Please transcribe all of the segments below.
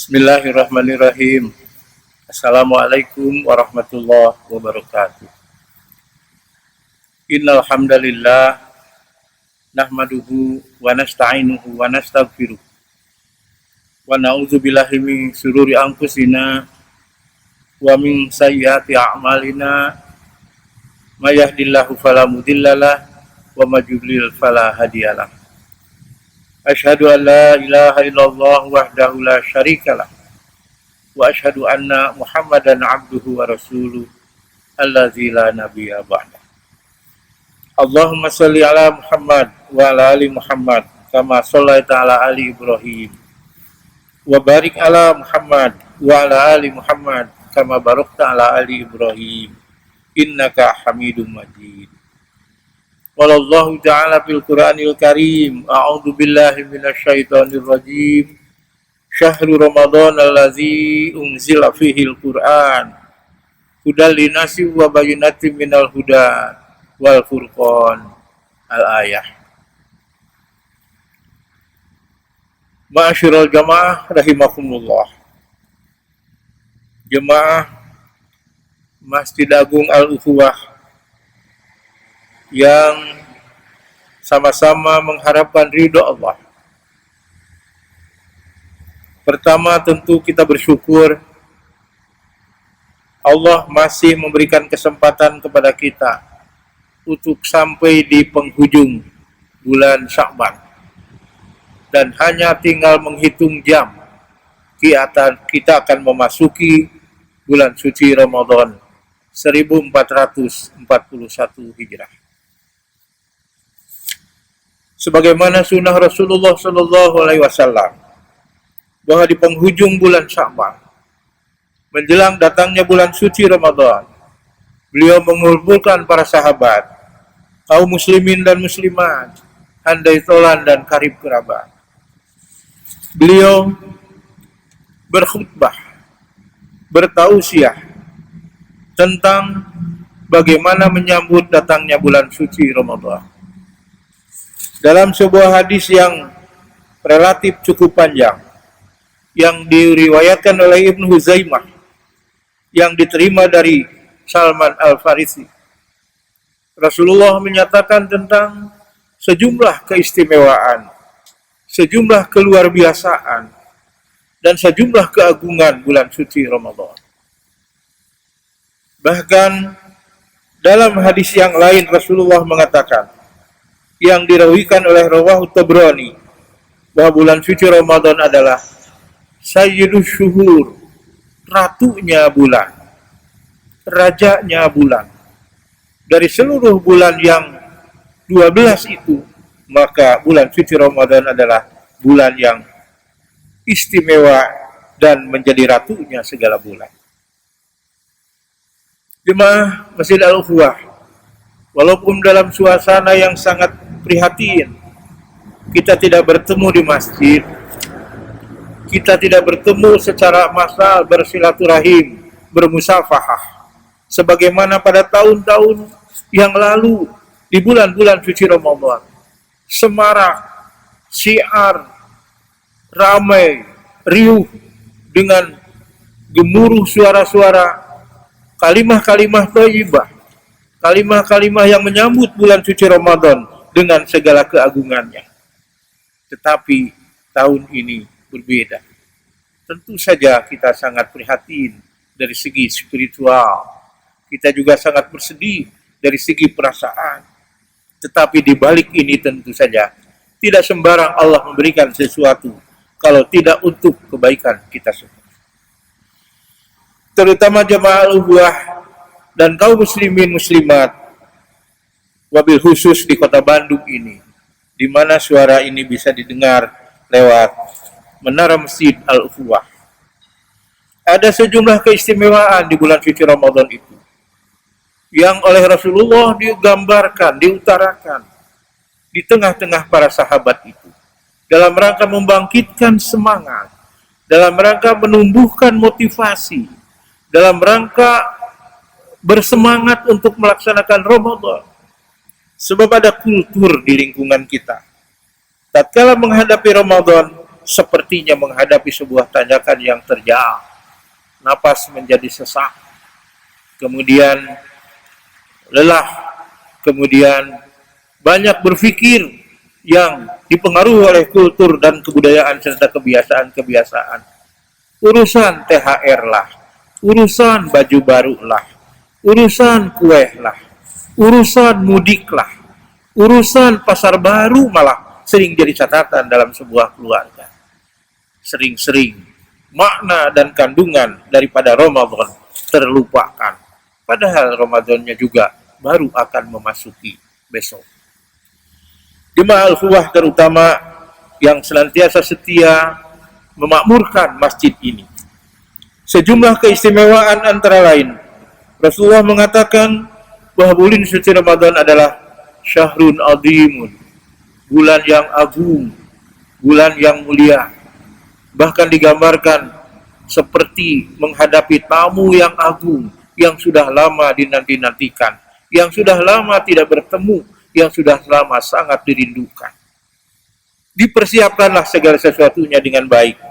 Bismillahirrahmanirrahim. Assalamualaikum warahmatullahi wabarakatuh. Innal hamdalillah nahmaduhu wa nasta'inuhu wa nastaghfiruh. Wa na'udzu billahi min syururi anfusina wa min sayyiati a'malina. May yahdihillahu fala mudhillalah wa may yudlil fala hadiyalah. Asyhadu an la ilaha illallah wahdahu la syarikalah wa asyhadu anna Muhammadan abduhu wa rasuluh allazi la nabiyya ba'da. Allahumma shalli ala Muhammad wa ala ali Muhammad kama shallaita ala ali Ibrahim wa barik ala Muhammad wa ala ali Muhammad kama barakta ala ali Ibrahim innaka Hamidum Majid. Wallahu ta'ala fil Qur'anil Karim. A'udzu billahi minasyaitonir rajim. Syahrul Ramadan allazi unzila fihil Qur'an. Hudal linasi wa bayyinatin minal huda wal furqan. Al-ayah. Ma'asyiral jamaah rahimakumullah. Jemaah Masjid Agung Al-Ukhuwah yang sama-sama mengharapkan ridho Allah. Pertama tentu kita bersyukur Allah masih memberikan kesempatan kepada kita untuk sampai di penghujung bulan Sya'ban. Dan hanya tinggal menghitung jam kita akan memasuki bulan suci Ramadan 1441 Hijrah. Sebagaimana sunnah Rasulullah SAW bahwa di penghujung bulan Sya'ban menjelang datangnya bulan suci Ramadan, beliau mengumpulkan para sahabat, kaum muslimin dan muslimat, handai tolan dan karib kerabat. Beliau berkhutbah, bertausiah tentang bagaimana menyambut datangnya bulan suci Ramadan. Dalam sebuah hadis yang relatif cukup panjang, yang diriwayatkan oleh Ibnu Huzaimah, yang diterima dari Salman Al-Farisi, Rasulullah menyatakan tentang sejumlah keistimewaan, sejumlah keluarbiasaan, dan sejumlah keagungan bulan suci Ramadan. Bahkan dalam hadis yang lain Rasulullah mengatakan, yang dirawikan oleh Rawahu Tabrani, bahwa bulan suci Ramadan adalah Sayyidus Syuhur, ratunya bulan, rajanya bulan. Dari seluruh bulan yang 12 itu, maka bulan suci Ramadan adalah bulan yang istimewa dan menjadi ratunya segala bulan. Jemaah Masjid Al-Ukhuwah, walaupun dalam suasana yang sangat prihatin, kita tidak bertemu di masjid, kita tidak bertemu secara massal, bersilaturahim, bermusafahah, sebagaimana pada tahun-tahun yang lalu di bulan-bulan suci Ramadan. Semarak, syiar, ramai, riuh dengan gemuruh suara-suara, kalimah-kalimah thayyibah, kalimah-kalimah yang menyambut bulan suci Ramadan dengan segala keagungannya. Tetapi tahun ini berbeda. Tentu saja kita sangat prihatin dari segi spiritual. Kita juga sangat bersedih dari segi perasaan. Tetapi di balik ini tentu saja tidak sembarang Allah memberikan sesuatu kalau tidak untuk kebaikan kita semua. Terutama jemaah Al-Ukhuwah dan kaum muslimin muslimat, wabil khusus di kota Bandung ini, di mana suara ini bisa didengar lewat menara Masjid Al-Ukhuwah. Ada sejumlah keistimewaan di bulan suci Ramadan itu, yang oleh Rasulullah digambarkan, diutarakan di tengah-tengah para sahabat itu, dalam rangka membangkitkan semangat, dalam rangka menumbuhkan motivasi, dalam rangka bersemangat untuk melaksanakan Ramadan. Sebab ada kultur di lingkungan kita. Tatkala menghadapi Ramadan, sepertinya menghadapi sebuah tanjakan yang terjal. Napas menjadi sesak, kemudian lelah, kemudian banyak berpikir yang dipengaruhi oleh kultur dan kebudayaan serta kebiasaan-kebiasaan. Urusan THR lah, urusan baju baru lah, urusan kue lah, urusan mudik lah, urusan pasar baru malah sering jadi catatan dalam sebuah keluarga. Sering-sering makna dan kandungan daripada Ramadan terlupakan. Padahal Ramadannya juga baru akan memasuki besok. Jemaah al-Ukhuwah terutama yang senantiasa setia memakmurkan masjid ini. Sejumlah keistimewaan antara lain, Rasulullah mengatakan bahwa bulan suci Ramadan adalah syahrun azimun, bulan yang agung, bulan yang mulia. Bahkan digambarkan seperti menghadapi tamu yang agung, yang sudah lama dinanti-nantikan, yang sudah lama tidak bertemu, yang sudah lama sangat dirindukan. Dipersiapkanlah segala sesuatunya dengan baik.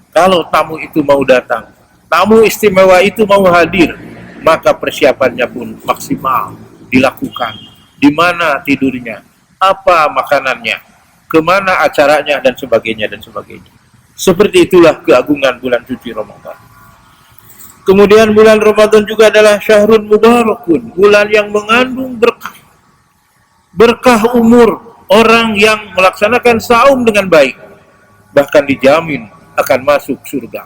Kalau tamu itu mau datang, tamu istimewa itu mau hadir, maka persiapannya pun maksimal dilakukan. Di mana tidurnya, apa makanannya, kemana acaranya, dan sebagainya, dan sebagainya. Seperti itulah keagungan bulan suci Ramadan. Kemudian bulan Ramadan juga adalah syahrun mubarakun, bulan yang mengandung berkah. Berkah umur orang yang melaksanakan saum dengan baik, bahkan dijamin akan masuk surga,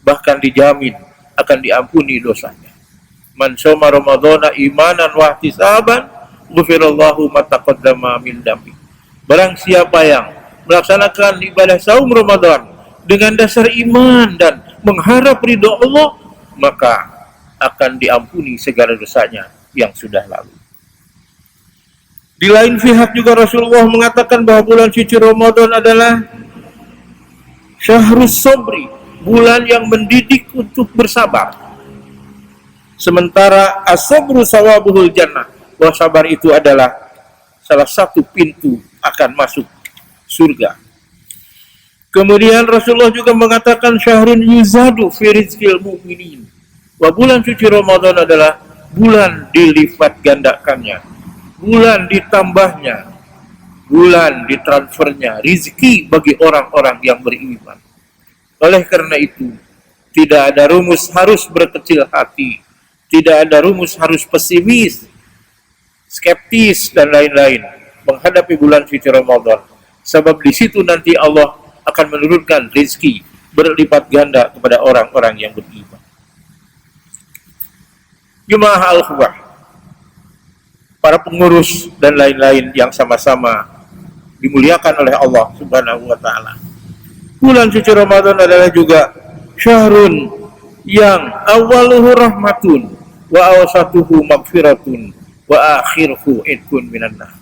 bahkan dijamin akan diampuni dosanya. Man shoma ramadhana imanan wa ihtisaban ghufirallahu ma taqaddama min dambi. Barang siapa yang melaksanakan ibadah saum Ramadan dengan dasar iman dan mengharap ridho Allah, maka akan diampuni segala dosanya yang sudah lalu. Di lain pihak juga Rasulullah mengatakan bahwa bulan suci Ramadan adalah syahrus sabri, bulan yang mendidik untuk bersabar. Sementara as-sabru sawabuhul jannah, bahwa sabar itu adalah salah satu pintu akan masuk surga. Kemudian Rasulullah juga mengatakan syahrun yuzadu fi rizqil mu'minin, bahwa bulan suci Ramadan adalah bulan dilipat gandakannya, bulan ditambahnya, bulan ditransfernya rizki bagi orang-orang yang beriman. Oleh karena itu, tidak ada rumus harus berkecil hati, tidak ada rumus harus pesimis, skeptis, dan lain-lain menghadapi bulan suci Ramadan. Sebab di situ nanti Allah akan menurunkan rizki berlipat ganda kepada orang-orang yang beriman. Jemaah al-Ukhuwah, para pengurus dan lain-lain yang sama-sama dimuliakan oleh Allah Subhanahu wa taala. Bulan suci Ramadan adalah juga syahrun yang awaluhu rahmatun wa awsatuhu maghfiratun wa akhiruhu idkun minan nar.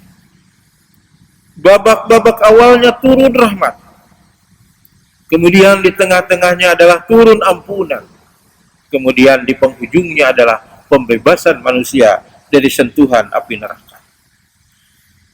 Babak-babak awalnya turun rahmat. Kemudian di tengah-tengahnya adalah turun ampunan. Kemudian di penghujungnya adalah pembebasan manusia dari sentuhan api neraka.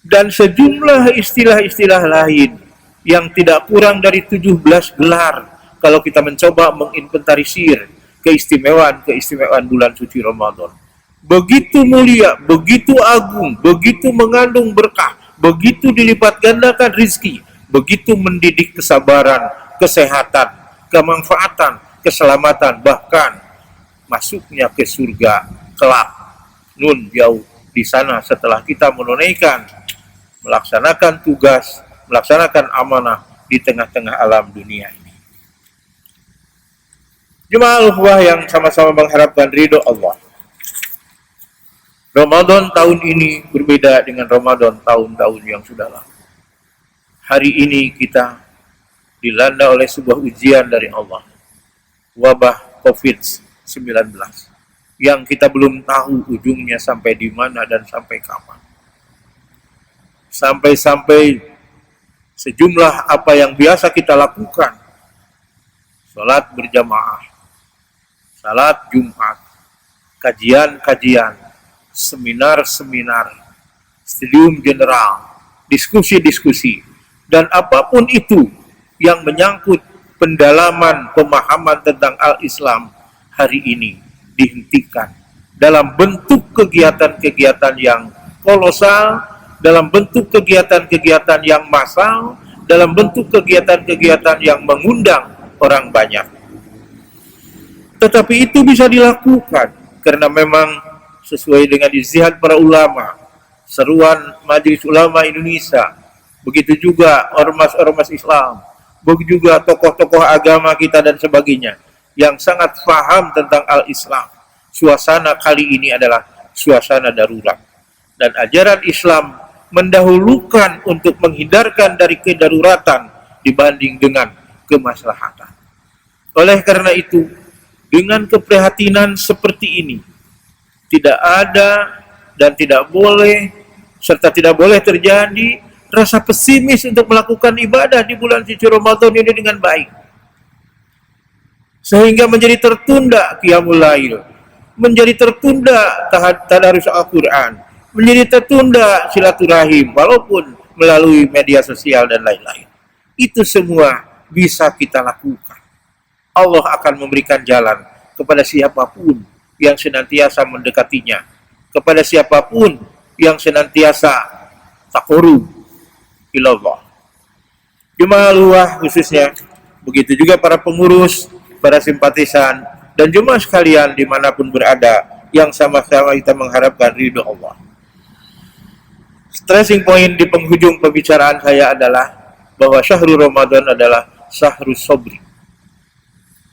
Dan sejumlah istilah-istilah lain yang tidak kurang dari 17 gelar kalau kita mencoba menginventarisir keistimewaan-keistimewaan bulan suci Ramadan. Begitu mulia, begitu agung, begitu mengandung berkah, begitu dilipat gandakan rizki, begitu mendidik kesabaran, kesehatan, kemanfaatan, keselamatan, bahkan masuknya ke surga kelak. Nun jauh di sana setelah kita menunaikan, melaksanakan tugas, melaksanakan amanah di tengah-tengah alam dunia ini. Jemaah al-Ukhuwah yang sama-sama mengharapkan ridho Allah. Ramadan tahun ini berbeda dengan Ramadan tahun-tahun yang sudah lalu. Hari ini kita dilanda oleh sebuah ujian dari Allah, wabah COVID-19. Yang kita belum tahu ujungnya sampai di mana dan sampai kapan. Sampai-sampai sejumlah apa yang biasa kita lakukan, salat berjamaah, salat Jumat, kajian-kajian, seminar-seminar, studium general, diskusi-diskusi, dan apapun itu yang menyangkut pendalaman pemahaman tentang al-Islam hari ini dihentikan dalam bentuk kegiatan-kegiatan yang kolosal, dalam bentuk kegiatan-kegiatan yang massal, dalam bentuk kegiatan-kegiatan yang mengundang orang banyak. Tetapi itu bisa dilakukan karena memang sesuai dengan ijtihad para ulama, seruan Majelis Ulama Indonesia, begitu juga ormas-ormas Islam, begitu juga tokoh-tokoh agama kita dan sebagainya yang sangat paham tentang al-Islam. Suasana kali ini adalah suasana darurat, dan ajaran Islam mendahulukan untuk menghindarkan dari kedaruratan dibanding dengan kemaslahatan. Oleh karena itu, dengan keprihatinan seperti ini, tidak ada dan tidak boleh serta tidak boleh terjadi rasa pesimis untuk melakukan ibadah di bulan suci Ramadan ini dengan baik, sehingga menjadi tertunda qiyamul lail, menjadi tertunda tadarus Al-Quran, menjadi tertunda silaturahim walaupun melalui media sosial dan lain-lain. Itu semua bisa kita lakukan. Allah akan memberikan jalan kepada siapapun yang senantiasa mendekatinya, kepada siapapun yang senantiasa taqarrub ilallah. Jemaah luah khususnya, begitu juga para pengurus, para simpatisan, dan jemaah sekalian dimanapun berada, yang sama-sama kita mengharapkan ridho Allah. Stressing point di penghujung pembicaraan saya adalah bahwa syahrul Ramadan adalah syahrul sabri.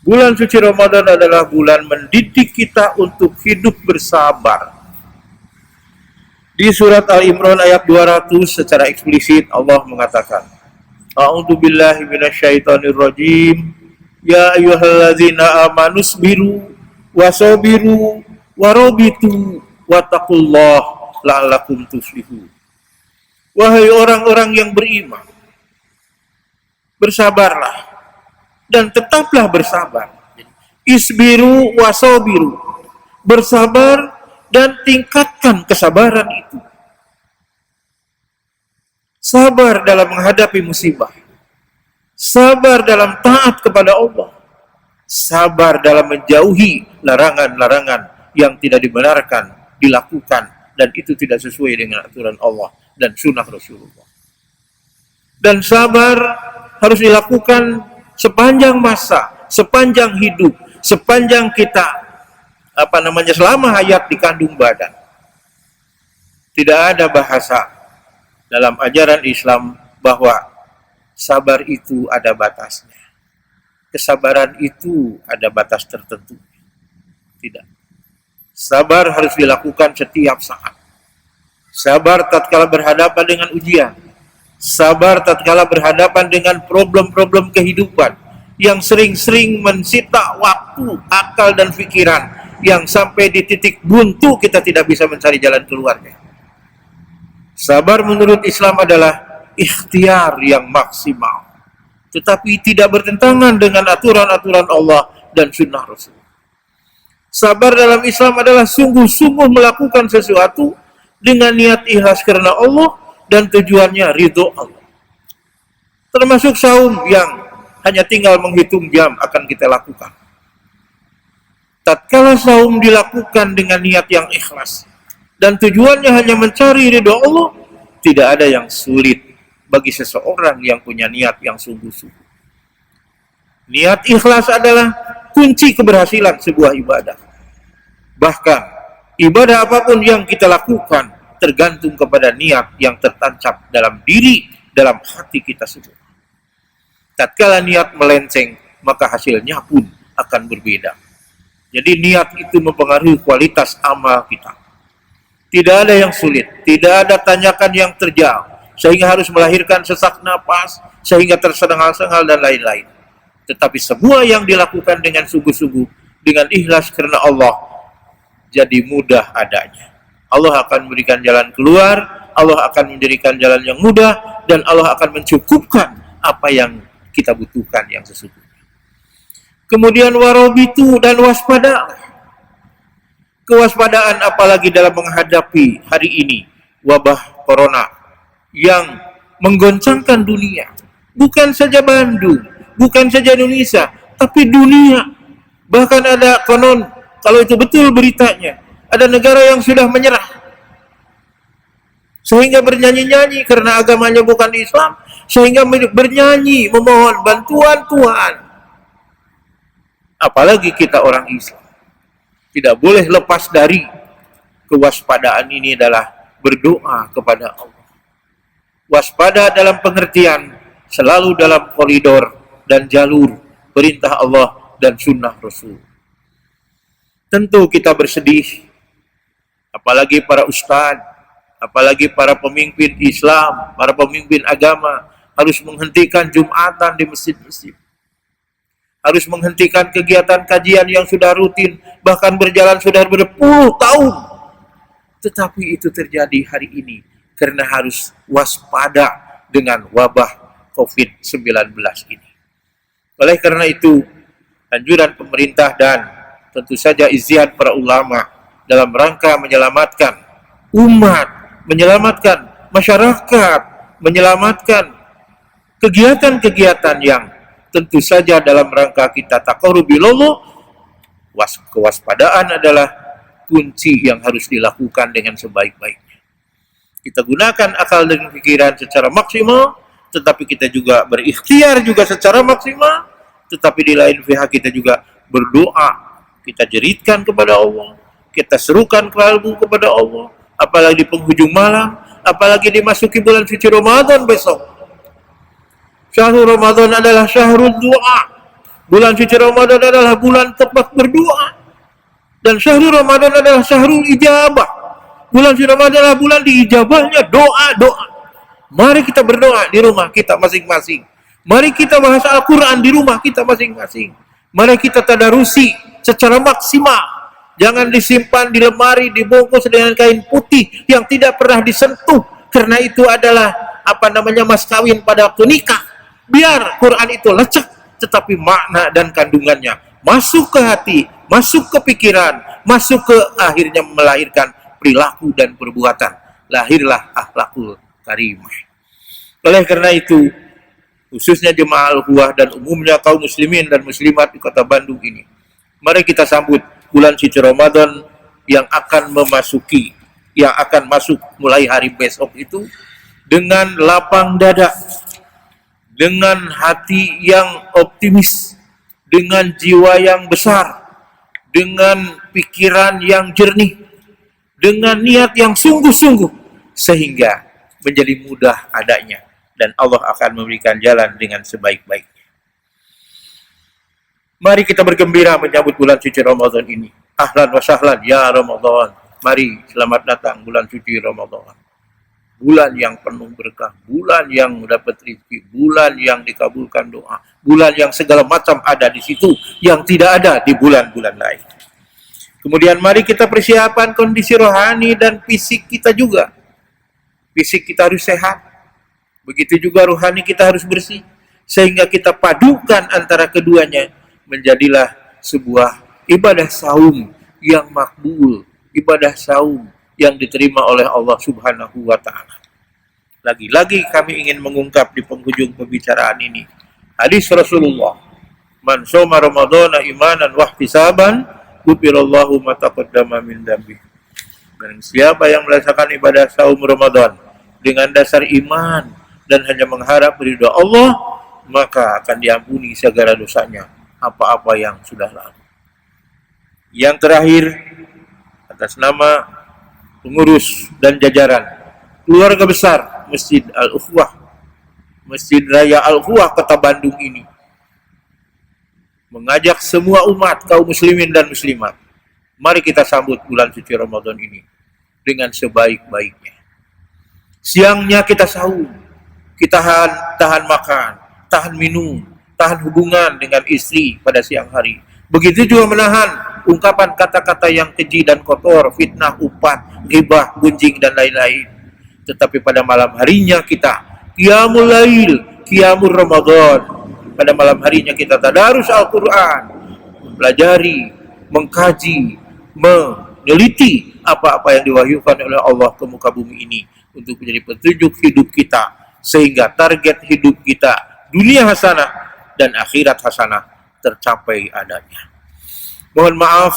Bulan suci Ramadan adalah bulan mendidik kita untuk hidup bersabar. Di surat Al-Imran ayat 200 secara eksplisit Allah mengatakan, A'udzu billahi minasyaitonir rajim. Ya ayyuhalladzina amanu sabiru wasabiru warabitu wattaqullaha la'allakum tuflihun. Wahai orang-orang yang beriman, bersabarlah dan tetaplah bersabar. Isbiru wasabiru, bersabar dan tingkatkan kesabaran itu. Sabar dalam menghadapi musibah, sabar dalam taat kepada Allah, sabar dalam menjauhi larangan-larangan yang tidak dibenarkan dilakukan dan itu tidak sesuai dengan aturan Allah dan sunnah Rasulullah. Dan sabar harus dilakukan sepanjang masa, sepanjang hidup, sepanjang kita selama hayat di kandung badan. Tidak ada bahasa dalam ajaran Islam bahwa sabar itu ada batasnya. Kesabaran itu ada batas tertentu. Tidak. Sabar harus dilakukan setiap saat. Sabar tatkala berhadapan dengan ujian. Sabar tatkala berhadapan dengan problem-problem kehidupan yang sering-sering mensita waktu, akal, dan pikiran, yang sampai di titik buntu kita tidak bisa mencari jalan keluarnya. Sabar menurut Islam adalah ikhtiar yang maksimal, tetapi tidak bertentangan dengan aturan-aturan Allah dan sunnah Rasul. Sabar dalam Islam adalah sungguh-sungguh melakukan sesuatu dengan niat ikhlas karena Allah dan tujuannya ridho Allah. Termasuk saum yang hanya tinggal menghitung jam akan kita lakukan. Tatkala saum dilakukan dengan niat yang ikhlas dan tujuannya hanya mencari ridho Allah, tidak ada yang sulit bagi seseorang yang punya niat yang sungguh-sungguh. Niat ikhlas adalah kunci keberhasilan sebuah ibadah. Bahkan ibadah apapun yang kita lakukan tergantung kepada niat yang tertancap dalam diri, dalam hati kita semua. Tatkala niat melenceng, maka hasilnya pun akan berbeda. Jadi niat itu mempengaruhi kualitas amal kita. Tidak ada yang sulit, tidak ada tanyakan yang terjal, sehingga harus melahirkan sesak napas, sehingga tersengal-sengal dan lain-lain. Tetapi semua yang dilakukan dengan sungguh-sungguh, dengan ikhlas karena Allah, jadi mudah adanya. Allah akan memberikan jalan keluar, Allah akan mendirikan jalan yang mudah, dan Allah akan mencukupkan apa yang kita butuhkan yang sesungguhnya. Kemudian warobitu, dan waspada. Kewaspadaan apalagi dalam menghadapi hari ini wabah corona yang menggoncangkan dunia, Bukan saja Bandung, bukan saja Indonesia, tapi dunia. Bahkan ada konon, kalau itu betul beritanya, ada negara yang sudah menyerah. Sehingga bernyanyi-nyanyi karena agamanya bukan Islam, sehingga bernyanyi memohon bantuan Tuhan. Apalagi kita orang Islam. Tidak boleh lepas dari kewaspadaan ini adalah berdoa kepada Allah. Waspada dalam pengertian selalu dalam koridor dan jalur perintah Allah dan sunnah Rasul. Tentu kita bersedih, apalagi para ustadz, apalagi para pemimpin Islam, para pemimpin agama harus menghentikan Jumatan di masjid-masjid. Harus menghentikan kegiatan kajian yang sudah rutin, bahkan berjalan sudah berpuluh tahun. Tetapi itu terjadi hari ini karena harus waspada dengan wabah COVID-19 ini. Oleh karena itu, anjuran pemerintah dan tentu saja izin para ulama dalam rangka menyelamatkan umat, menyelamatkan masyarakat, menyelamatkan kegiatan-kegiatan yang tentu saja dalam rangka kita taqarrubillah, kewaspadaan adalah kunci yang harus dilakukan dengan sebaik-baiknya. Kita gunakan akal dan pikiran secara maksimal, tetapi kita juga berikhtiar juga secara maksimal, tetapi di lain pihak kita juga berdoa, kita jeritkan kepada Allah, kita serukan kalbu kepada Allah, apalagi di penghujung malam, apalagi dimasuki bulan suci Ramadan besok. Syahrul Ramadan adalah syahrul doa. Bulan suci Ramadan adalah bulan tempat berdoa. Dan syahrul Ramadan adalah syahrul ijabah. Bulan suci Ramadan adalah bulan diijabahnya doa-doa. Mari kita berdoa di rumah kita masing-masing. Mari kita bahas Al-Quran di rumah kita masing-masing. Mari kita tadarusi secara maksimal. Jangan disimpan di lemari, dibungkus dengan kain putih yang tidak pernah disentuh. Karena itu adalah mas kawin pada waktu nikah. Biar Quran itu lecek, tetapi makna dan kandungannya masuk ke hati, masuk ke pikiran, masuk ke akhirnya melahirkan perilaku dan perbuatan. Lahirlah akhlakul karimah. Oleh karena itu, khususnya jemaah Al-Quwah dan umumnya kaum muslimin dan muslimat di kota Bandung ini, mari kita sambut bulan suci Ramadan yang akan masuk mulai hari besok itu dengan lapang dada, dengan hati yang optimis, dengan jiwa yang besar, dengan pikiran yang jernih, dengan niat yang sungguh-sungguh, sehingga menjadi mudah adanya, dan Allah akan memberikan jalan dengan sebaik-baiknya. Mari kita bergembira menyambut bulan suci Ramadan ini. Ahlan wa sahlan ya Ramadan. Mari selamat datang bulan suci Ramadan. Bulan yang penuh berkah, bulan yang dapat rezeki, bulan yang dikabulkan doa, bulan yang segala macam ada di situ yang tidak ada di bulan-bulan lain. Kemudian mari kita persiapan kondisi rohani dan fisik kita juga. Fisik kita harus sehat, begitu juga rohani kita harus bersih, sehingga kita padukan antara keduanya, menjadilah sebuah ibadah saum yang makbul, ibadah saum yang diterima oleh Allah Subhanahu wa Ta'ala. Lagi-lagi kami ingin mengungkap di penghujung pembicaraan ini hadis Rasulullah, man shoma ramadhana imanan wa ihtisaban ghufirallahu ma taqaddama min dzambi. Dan siapa yang melaksanakan ibadah saum Ramadan dengan dasar iman dan hanya mengharap ridha Allah, maka akan diampuni segala dosanya, apa-apa yang sudah lalu. Yang terakhir, atas nama pengurus dan jajaran keluarga besar Masjid Al-Ukhuwah, Masjid Raya Al-Ukhuwah Kota Bandung ini, mengajak semua umat kaum muslimin dan muslimat, mari kita sambut bulan suci Ramadan ini dengan sebaik-baiknya. Siangnya kita sahur, kita tahan makan, tahan minum, tahan hubungan dengan istri pada siang hari. Begitu juga menahan ungkapan kata-kata yang keji dan kotor, fitnah, umpat, ghibah, gunjing, dan lain-lain. Tetapi pada malam harinya kita qiyamul lail, qiyamul Ramadan. Pada malam harinya kita tadarus Al-Quran, mempelajari, mengkaji, meneliti apa-apa yang diwahyukan oleh Allah ke muka bumi ini untuk menjadi petunjuk hidup kita, sehingga target hidup kita dunia hasanah dan akhirat hasanah tercapai adanya. Mohon maaf,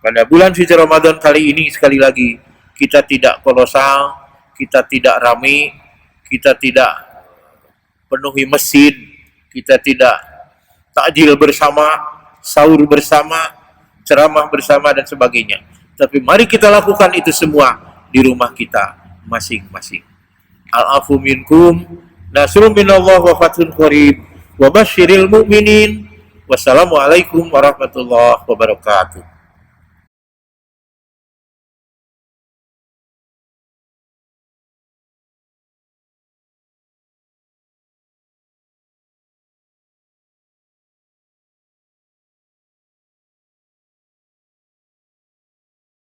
pada bulan suci Ramadan kali ini sekali lagi kita tidak kolosal, kita tidak ramai, kita tidak penuhi masjid, kita tidak takjil bersama, sahur bersama, ceramah bersama dan sebagainya. Tapi mari kita lakukan itu semua di rumah kita masing-masing. Al-afu minkum, nasrun minallah wa fathun qarib, wa basyiril mu'minin. Wassalamualaikum warahmatullahi wabarakatuh.